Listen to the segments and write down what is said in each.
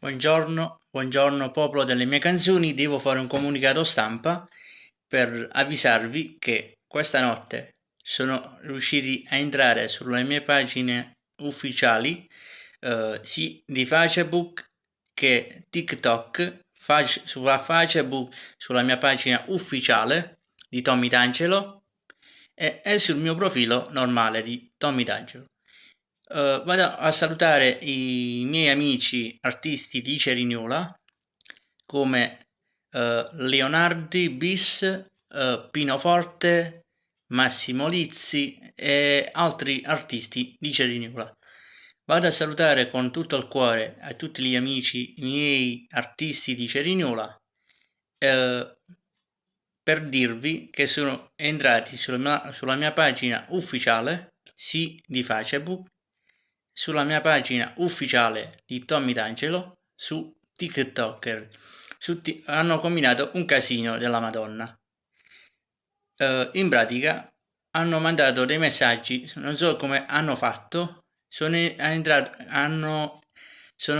Buongiorno popolo delle mie canzoni, devo fare un comunicato stampa per avvisarvi che questa notte sono riusciti a entrare sulle mie pagine ufficiali, sia di Facebook che TikTok, sulla Facebook, sulla mia pagina ufficiale di Tommy D'Angelo e sul mio profilo normale di Tommy D'Angelo. Vado a salutare i miei amici artisti di Cerignola come Leonardi Bis, Pino Forte, Massimo Lizzi e altri artisti di Cerignola. Vado a salutare con tutto il cuore a tutti gli amici miei artisti di Cerignola per dirvi che sono entrati sulla mia pagina ufficiale, sì, di Facebook, sulla mia pagina ufficiale di Tommy D'Angelo, su TikToker. Hanno combinato un casino della Madonna. In pratica hanno mandato dei messaggi, non so come hanno fatto, sono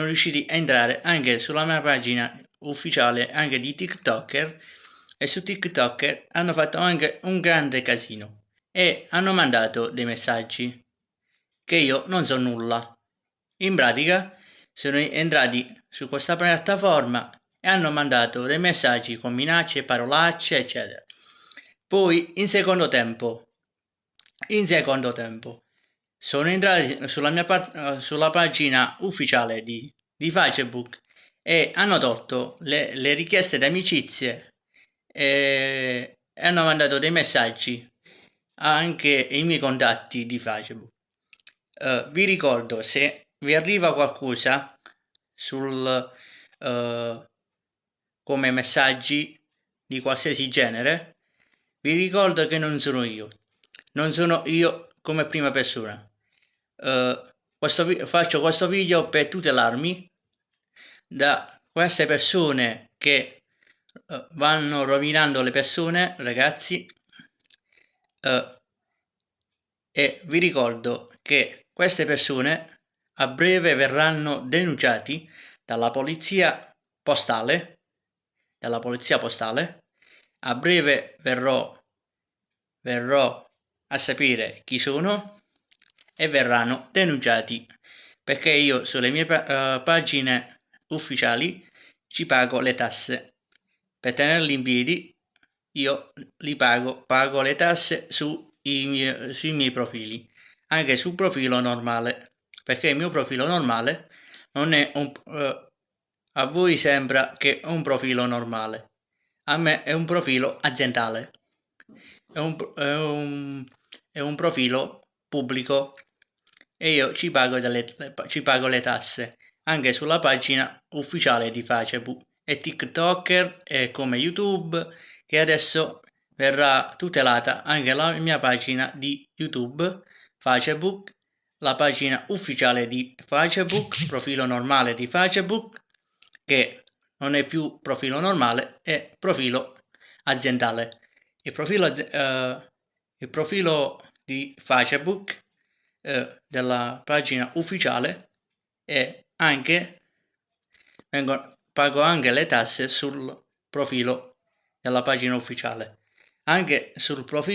riusciti a entrare anche sulla mia pagina ufficiale anche di TikToker, e su TikToker hanno fatto anche un grande casino e hanno mandato dei messaggi che io non so nulla. In pratica sono entrati su questa piattaforma e hanno mandato dei messaggi con minacce, parolacce, eccetera. Poi in secondo tempo sono entrati sulla pagina ufficiale di Facebook e hanno tolto le richieste di amicizie e hanno mandato dei messaggi anche ai miei contatti di Facebook. Vi ricordo, se vi arriva qualcosa come messaggi di qualsiasi genere, vi ricordo che non sono io come prima persona. Faccio questo video per tutelarmi da queste persone che vanno rovinando le persone, ragazzi, e vi ricordo che queste persone a breve verranno denunciati dalla polizia postale. A breve verrò a sapere chi sono e verranno denunciati, perché io sulle mie pagine ufficiali ci pago le tasse. Per tenerli in piedi io pago le tasse sui miei profili, anche sul profilo normale, perché il mio profilo normale non è a voi sembra che è un profilo normale, a me è un profilo aziendale, è un profilo pubblico e io ci pago le tasse anche sulla pagina ufficiale di Facebook e TikToker e come YouTube, che adesso verrà tutelata anche la mia pagina di YouTube, Facebook, la pagina ufficiale di Facebook, profilo normale di Facebook, che non è più profilo normale, è profilo aziendale. Il profilo di Facebook della pagina ufficiale e pago anche le tasse sul profilo della pagina ufficiale. Anche sul profilo